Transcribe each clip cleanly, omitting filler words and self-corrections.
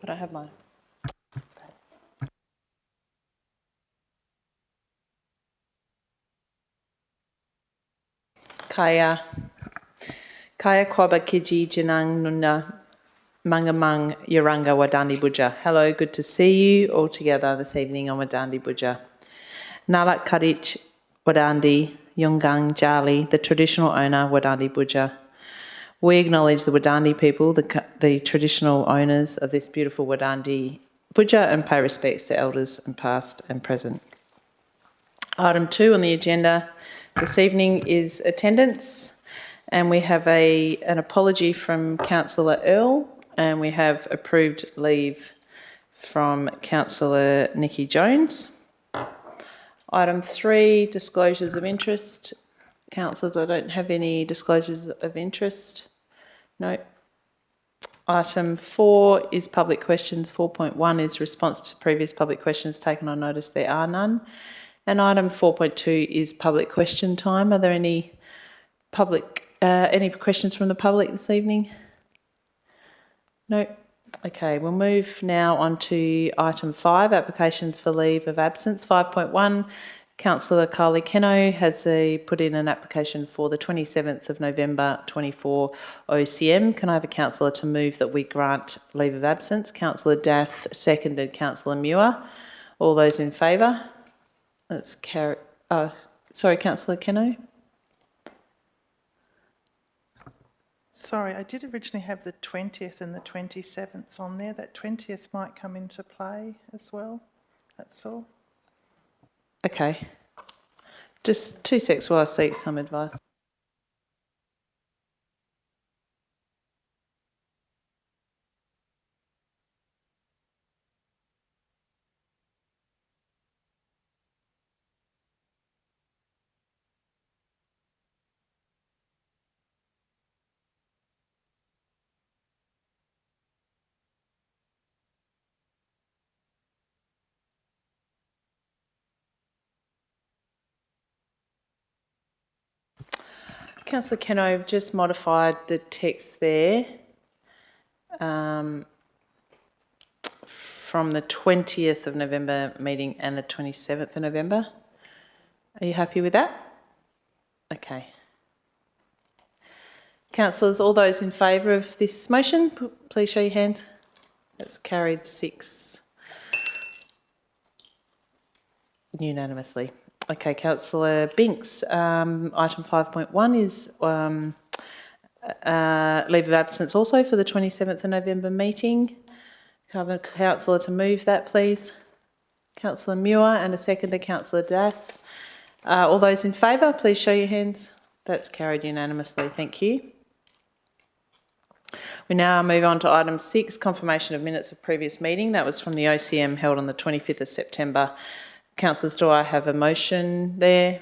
I don't have mine. Kaya Kwaba Kiji Janang Nunda Mangamang Yaranga Wadandi Buja. Hello, good to see you all together this evening on Wadandi Buja. Nalak Kadich Wadandi Yungang Jali, the traditional owner Wadandi Buja. We acknowledge the Wadandi people, the traditional owners of this beautiful Wadandi Buja, and pay respects to elders and past and present. Item 2 on the agenda this evening is attendance, and we have an apology from Councillor Earl, and we have approved leave from Councillor Nikki Jones. Item 3, disclosures of interest. Councillors, I don't have any disclosures of interest. No. Item 4 is public questions. 4.1 is response to previous public questions taken on notice. There are none. And item 4.2 is public question time. Are there any questions from the public this evening? No. Okay, we'll move now on to item 5, applications for leave of absence. 5.1, Councillor Carly Keno has put in an application for the 27th of November 24 OCM. Can I have a councillor to move that we grant leave of absence? Councillor Dath, seconded Councillor Muir. All those in favour? That's carried. Sorry, Councillor Keno. Sorry, I did originally have the 20th and the 27th on there. That 20th might come into play as well. That's all. Okay. Just 2 secs while I seek some advice. Councillor Keno, I've just modified the text there from the 20th of November meeting and the 27th of November. Are you happy with that? Okay. Councillors, all those in favour of this motion, please show your hands. That's carried 6 unanimously. Okay, Councillor Binks, item 5.1 is leave of absence also for the 27th of November meeting. Can I have a councillor to move that, please? Councillor Muir and a seconder, Councillor Dath. All those in favour, please show your hands. That's carried unanimously. Thank you. We now move on to item 6, confirmation of minutes of previous meeting. That was from the OCM held on the 25th of September. Councillors, do I have a motion there?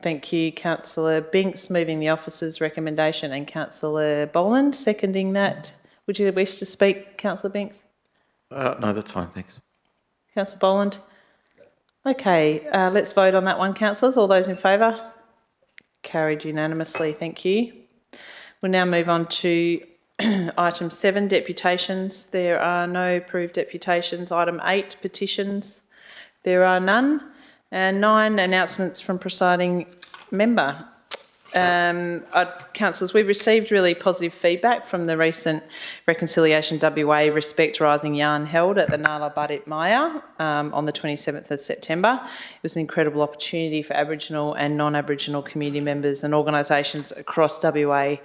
Thank you. Councillor Binks moving the officer's recommendation and Councillor Boland seconding that. Would you wish to speak, Councillor Binks? No, that's fine, thanks. Councillor Boland? Okay, let's vote on that one, councillors. All those in favour? Carried unanimously, thank you. We'll now move on to item 7, deputations. There are no approved deputations. Item 8, petitions. There are none. And 9, announcements from presiding member. Councillors, we've received really positive feedback from the recent Reconciliation WA Respect Rising Yarn held at the Nala Badit Maya on the 27th of September. It was an incredible opportunity for Aboriginal and non-Aboriginal community members and organisations across WA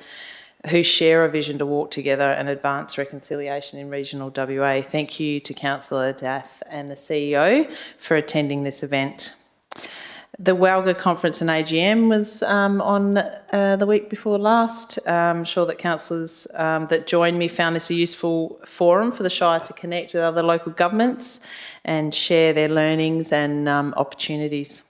who share a vision to walk together and advance reconciliation in regional WA. Thank you to Councillor Dath and the CEO for attending this event. The Walga Conference and AGM was on the week before last. I'm sure that councillors that joined me found this a useful forum for the Shire to connect with other local governments and share their learnings and opportunities.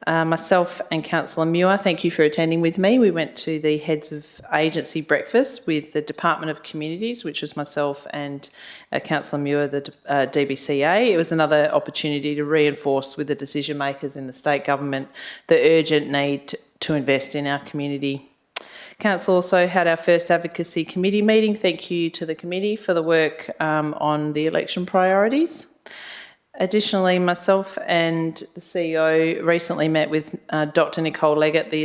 Myself and Councillor Muir, thank you for attending with me. We went to the Heads of Agency breakfast with the Department of Communities, which was myself and Councillor Muir, the DBCA. It was another opportunity to reinforce with the decision makers in the state government the urgent need to invest in our community. Council also had our first advocacy committee meeting. Thank you to the committee for the work on the election priorities. Additionally, myself and the CEO recently met with Dr. Nicole Leggett, the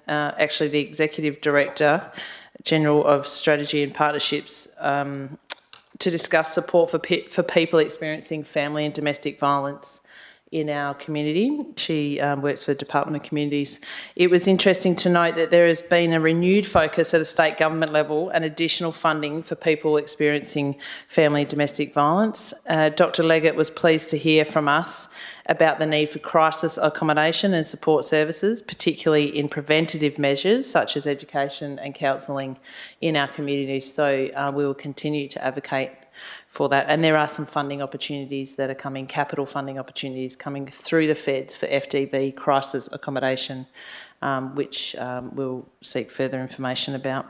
the Executive Director General of Strategy and Partnerships, to discuss support for people experiencing family and domestic violence in our community. She works for the Department of Communities. It was interesting to note that there has been a renewed focus at a state government level and additional funding for people experiencing family and domestic violence. Dr. Leggett was pleased to hear from us about the need for crisis accommodation and support services, particularly in preventative measures such as education and counselling in our communities. So we will continue to advocate for that. And there are some funding opportunities that are coming, capital funding opportunities coming through the feds for FDB crisis accommodation, which we'll seek further information about.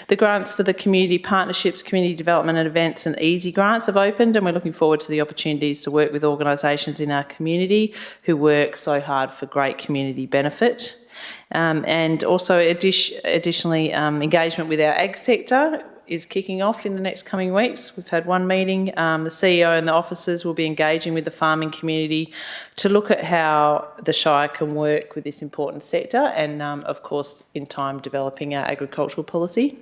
The grants for the community partnerships, community development and events and EASY grants have opened, and we're looking forward to the opportunities to work with organisations in our community who work so hard for great community benefit. And also additionally, engagement with our ag sector is kicking off in the next coming weeks. We've had one meeting. The CEO and the officers will be engaging with the farming community to look at how the Shire can work with this important sector and, of course, in time developing our agricultural policy.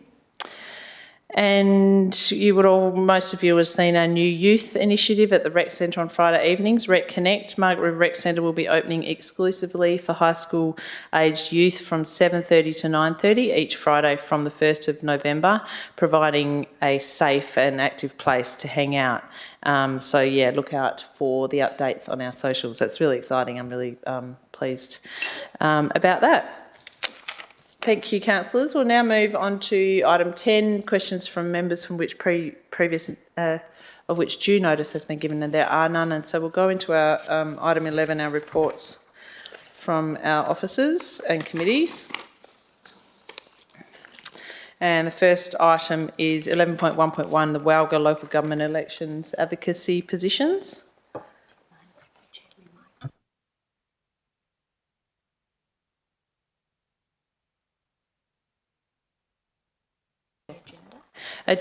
And most of you have seen our new youth initiative at the Rec Centre on Friday evenings, Rec Connect. Margaret River Rec Centre will be opening exclusively for high school aged youth from 7:30 to 9:30 each Friday from the 1st of November, providing a safe and active place to hang out. So yeah, look out for the updates on our socials. That's really exciting. I'm really pleased about that. Thank you, councillors. We'll now move on to item 10, questions from members from which of which due notice has been given, and there are none. And so we'll go into our item 11, our reports from our officers and committees. And the first item is 11.1.1, the Walga local government elections advocacy positions.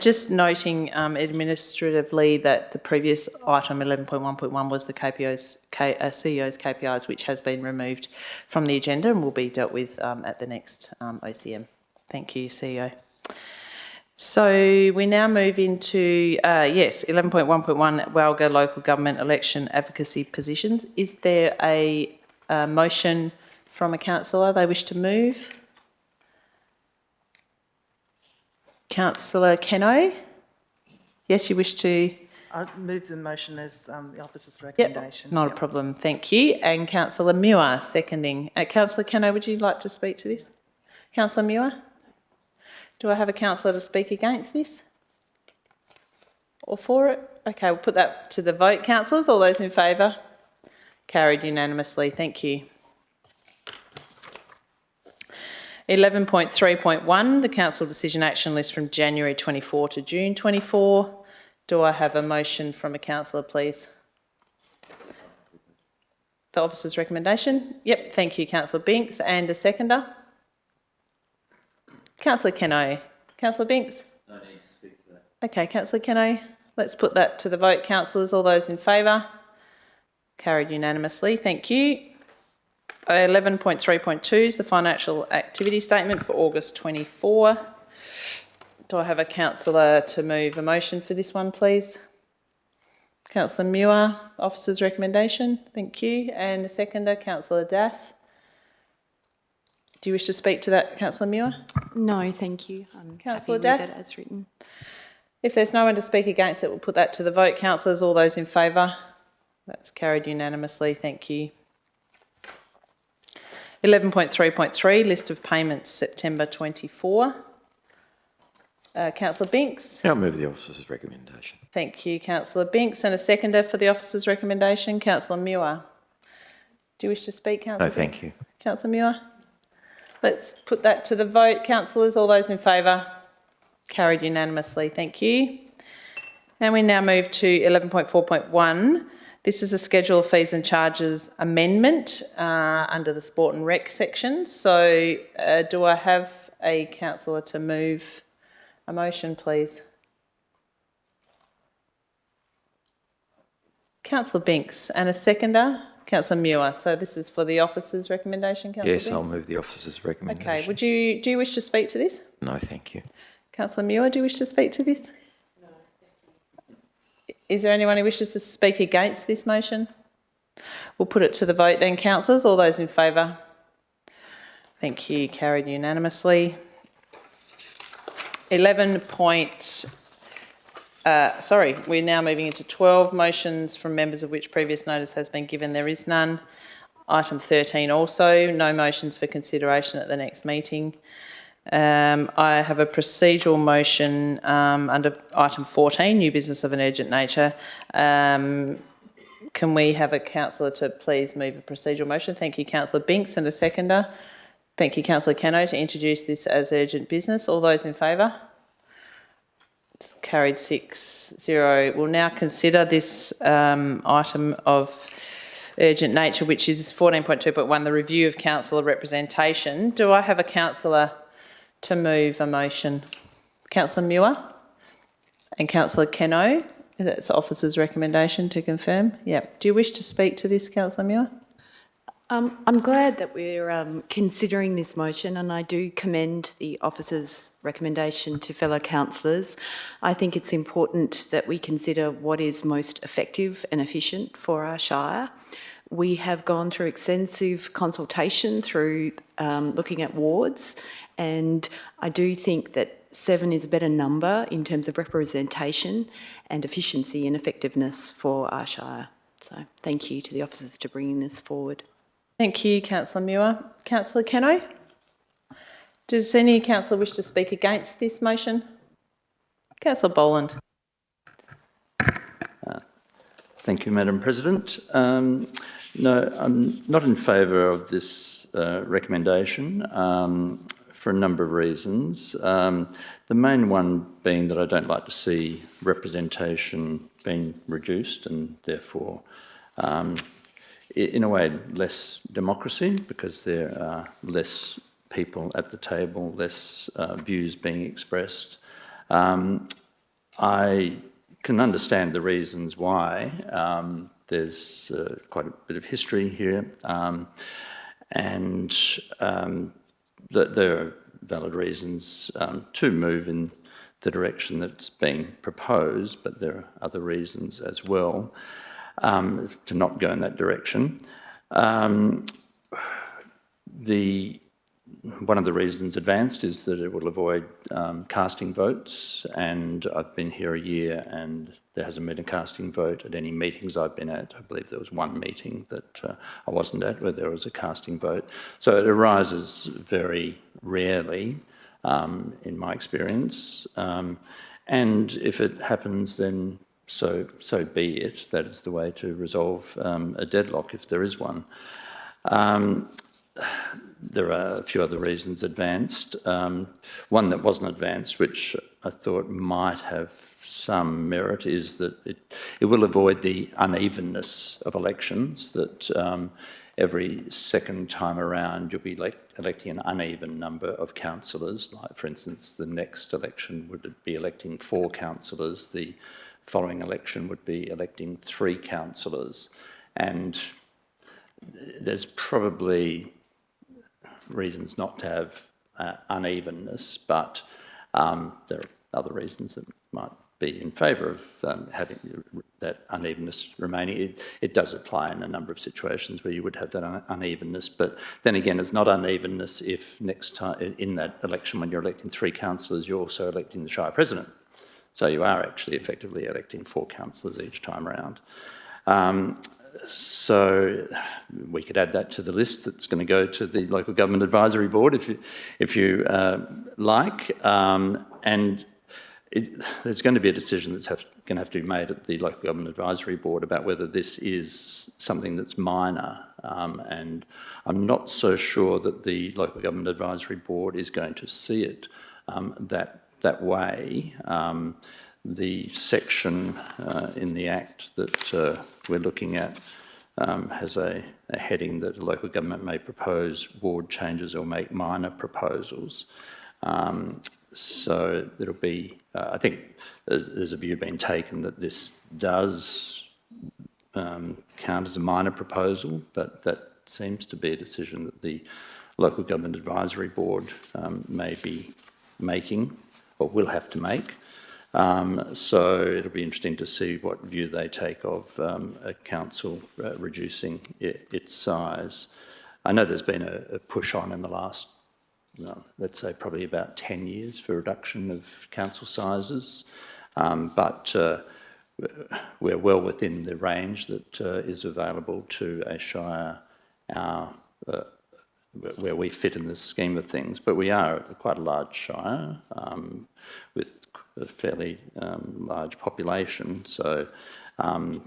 Just noting administratively that the previous item 11.1.1 was the CEO's KPIs, which has been removed from the agenda and will be dealt with at the next OCM. Thank you, CEO. So we now move into, 11.1.1 Walga local government election advocacy positions. Is there a motion from a councillor they wish to move? Councillor Keno? Yes, you wish to? I move the motion as the officer's recommendation. Not a problem, thank you. And Councillor Muir seconding. Councillor Keno, would you like to speak to this? Councillor Muir? Do I have a councillor to speak against this? Or for it? Okay, we'll put that to the vote. Councillors, all those in favour? Carried unanimously, thank you. 11.3.1, the council decision action list from January 24 to June 24. Do I have a motion from a councillor, please? The officer's recommendation? Yep, thank you, Councillor Binks. And a seconder? Councillor Keno. Councillor Binks? No need to speak to that. Okay, Councillor Keno, let's put that to the vote. Councillors, all those in favour? Carried unanimously, thank you. 11.3.2 is the financial activity statement for August 24. Do I have a councillor to move a motion for this one, please? Councillor Muir, officer's recommendation. Thank you. And a seconder, Councillor Daff. Do you wish to speak to that, Councillor Muir? No, thank you. I'm Councillor happy with Daff? it as written. If there's no one to speak against it, we'll put that to the vote. Councillors, all those in favour? That's carried unanimously. Thank you. 11.3.3, list of payments, September 24. Councillor Binks. I'll move the officer's recommendation. Thank you, Councillor Binks. And a seconder for the officer's recommendation, Councillor Muir. Do you wish to speak, Councillor? No, thank you. Councillor Muir. Let's put that to the vote. Councillors, all those in favour? Carried unanimously. Thank you. And we now move to 11.4.1, This is a schedule of fees and charges amendment under the sport and rec section. So do I have a councillor to move a motion, please? Councillor Binks, and a seconder, Councillor Muir. So this is for the officer's recommendation, Councillor Yes, Binks? I'll move the officer's recommendation. Okay, do you wish to speak to this? No, thank you. Councillor Muir, do you wish to speak to this? No, thank you. Is there anyone who wishes to speak against this motion? We'll put it to the vote then, councillors. All those in favour? Thank you. Carried unanimously. 11 point... we're now moving into 12 motions from members of which previous notice has been given. There is none. Item 13 also, no motions for consideration at the next meeting. I have a procedural motion under item 14, new business of an urgent nature. Can we have a councillor to please move a procedural motion? Thank you, Councillor Binks, and a seconder. Thank you, Councillor Cano, to introduce this as urgent business. All those in favour? It's carried 6-0. We'll now consider this item of urgent nature, which is 14.2.1, the review of councillor representation. Do I have a councillor to move a motion? Councillor Muir and Councillor Keno. That's the officer's recommendation to confirm. Yeah. Do you wish to speak to this, Councillor Muir? I'm glad that we're considering this motion, and I do commend the officer's recommendation to fellow councillors. I think it's important that we consider what is most effective and efficient for our Shire. We have gone through extensive consultation through looking at wards, and I do think that 7 is a better number in terms of representation and efficiency and effectiveness for our Shire. So thank you to the officers for bringing this forward. Thank you, Councillor Muir. Councillor Keno? Does any councillor wish to speak against this motion? Councillor Boland. Thank you, Madam President. No, I'm not in favour of this recommendation for a number of reasons. The main one being that I don't like to see representation being reduced and therefore in a way, less democracy because there are less people at the table, less views being expressed. I can understand the reasons why. There's quite a bit of history here, and there are valid reasons to move in the direction that's being proposed, but there are other reasons as well to not go in that direction. One of the reasons advanced is that it will avoid casting votes, and I've been here a year and there hasn't been a casting vote at any meetings I've been at. I believe there was one meeting that I wasn't at where there was a casting vote. So it arises very rarely in my experience, and if it happens then so be it. That is the way to resolve a deadlock if there is one. There are a few other reasons advanced. One that wasn't advanced, which I thought might have some merit, is that it will avoid the unevenness of elections, that every second time around you'll be electing an uneven number of councillors. Like, for instance, the next election would be electing 4 councillors, the following election would be electing 3 councillors, and there's probably reasons not to have unevenness, but there are other reasons that might be in favour of having that unevenness remaining. It does apply in a number of situations where you would have that unevenness, but then again, it's not unevenness if next time in that election when you're electing 3 councillors, you're also electing the Shire President. So you are actually effectively electing 4 councillors each time around. So we could add that to the list that's going to go to the Local Government Advisory Board if you like. And there's going to be a decision that's going to have to be made at the Local Government Advisory Board about whether this is something that's minor. And I'm not so sure that the Local Government Advisory Board is going to see it that way. the section in the Act that we're looking at has a heading that a local government may propose ward changes or make minor proposals. So there'll be, I think there's a view being taken that this does count as a minor proposal, but that seems to be a decision that the Local Government Advisory Board may be making or will have to make. So it'll be interesting to see what view they take of a council reducing its size. I know there's been a push on in the last, let's say probably about 10 years for reduction of council sizes, but we're well within the range that is available to a shire where we fit in the scheme of things. But we are quite a large shire with a fairly large population, so I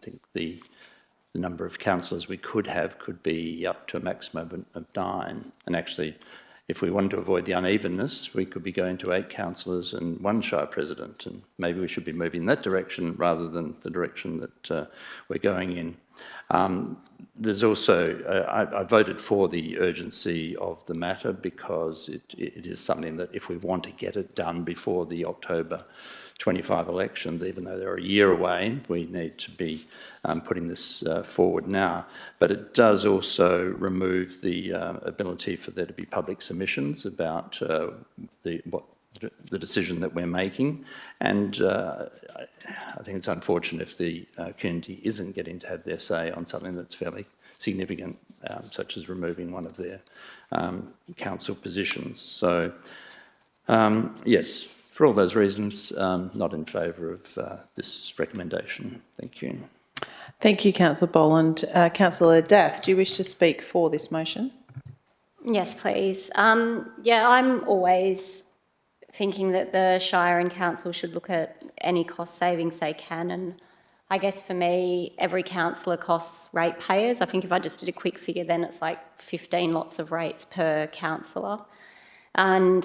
think the number of councillors we could have could be up to a maximum of 9. And actually, if we wanted to avoid the unevenness, we could be going to 8 councillors and 1 shire president, and maybe we should be moving in that direction rather than the direction that we're going in. There's also, I voted for the urgency of the matter because it is something that if we want to get it done before the October 25 elections, even though they're a year away, we need to be putting this forward now. But it does also remove the ability for there to be public submissions about the decision that we're making, and I think it's unfortunate if the community isn't getting to have their say on something that's fairly significant, such as removing one of their council positions. So, yes, for all those reasons, not in favour of this recommendation. Thank you. Thank you, Councillor Boland. Councillor Dath, do you wish to speak for this motion? Yes, please. Yeah, I'm always thinking that the Shire and Council should look at any cost savings they can, and I guess for me, every councillor costs ratepayers. I think if I just did a quick figure then it's like 15 lots of rates per councillor. And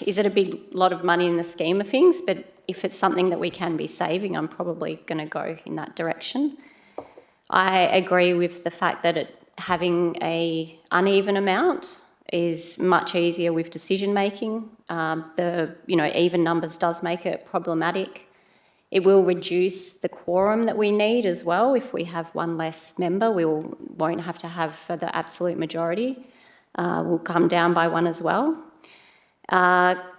is it a big lot of money in the scheme of things? But if it's something that we can be saving, I'm probably going to go in that direction. I agree with the fact that having an uneven amount is much easier with decision making. Even numbers does make it problematic. It will reduce the quorum that we need as well. If we have one less member, we won't have to have for the absolute majority. We'll come down by 1 as well.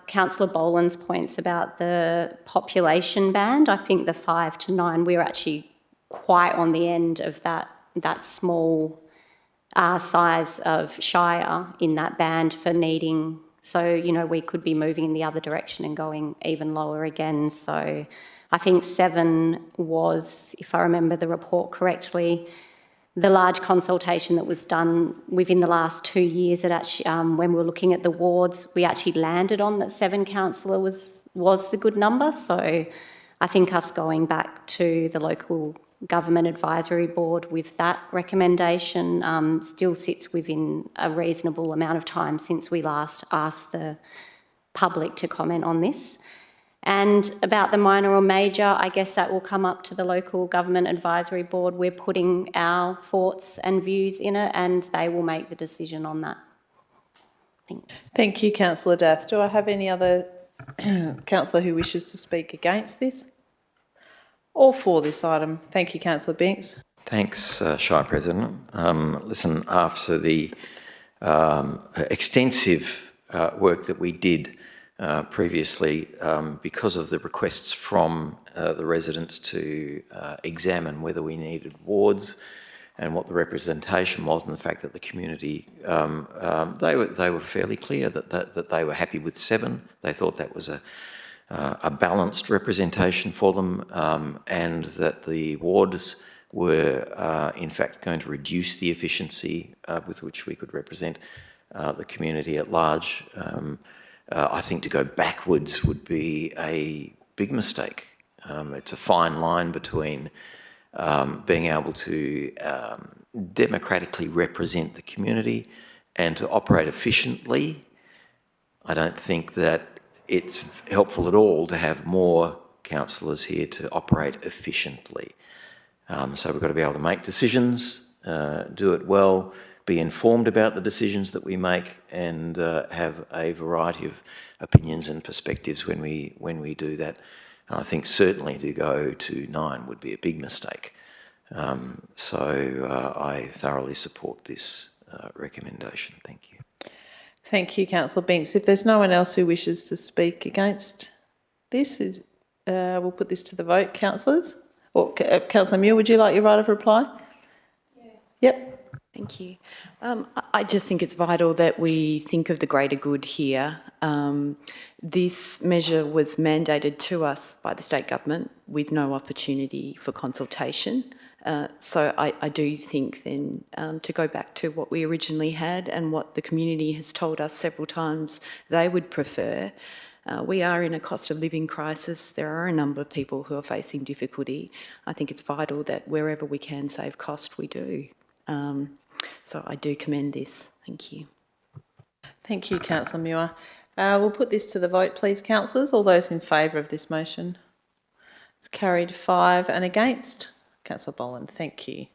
Councillor Boland's points about the population band, I think the 5 to 9, we're actually quite on the end of that small size of shire in that band for needing. So, we could be moving in the other direction and going even lower again. So I think 7 was, if I remember the report correctly, the large consultation that was done within the last 2 years, it actually, when we were looking at the wards, we actually landed on that 7 councillor was the good number. So I think us going back to the Local Government Advisory Board with that recommendation still sits within a reasonable amount of time since we last asked the public to comment on this. And about the minor or major, I guess that will come up to the Local Government Advisory Board. We're putting our thoughts and views in it and they will make the decision on that. Thanks. Thank you, Councillor Dath. Do I have any other councillor who wishes to speak against this or for this item? Thank you, Councillor Binks. Thanks, Shire President. Listen, after the extensive work that we did previously, because of the requests from the residents to examine whether we needed wards and what the representation was, and the fact that the community, they were fairly clear that they were happy with 7. They thought that was a balanced representation for them, and that the wards were in fact going to reduce the efficiency with which we could represent the community at large. I think to go backwards would be a big mistake. It's a fine line between being able to democratically represent the community and to operate efficiently. I don't think that it's helpful at all to have more councillors here to operate efficiently. So we've got to be able to make decisions, do it well, be informed about the decisions that we make, and have a variety of opinions and perspectives when we do that. And I think certainly to go to 9 would be a big mistake. So I thoroughly support this recommendation. Thank you. Thank you, Councillor Binks. If there's no one else who wishes to speak against this, we'll put this to the vote, councillors. Or Councillor Muir, would you like your right of reply? Yeah. Yep. Thank you. I just think it's vital that we think of the greater good here. This measure was mandated to us by the state government with no opportunity for consultation. So I do think then to go back to what we originally had and what the community has told us several times they would prefer. We are in a cost of living crisis. There are a number of people who are facing difficulty. I think it's vital that wherever we can save cost, we do. So I do commend this. Thank you. Thank you, Councillor Muir. We'll put this to the vote, please, councillors. All those in favour of this motion? It's carried 5 and against. Councillor Boland, thank you.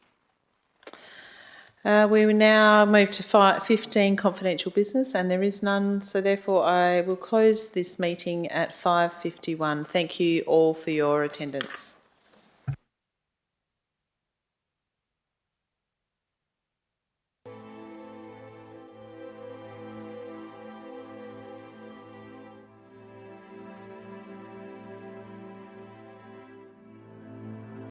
We will now move to 15 confidential business, and there is none, so therefore I will close this meeting at 5:51. Thank you all for your attendance.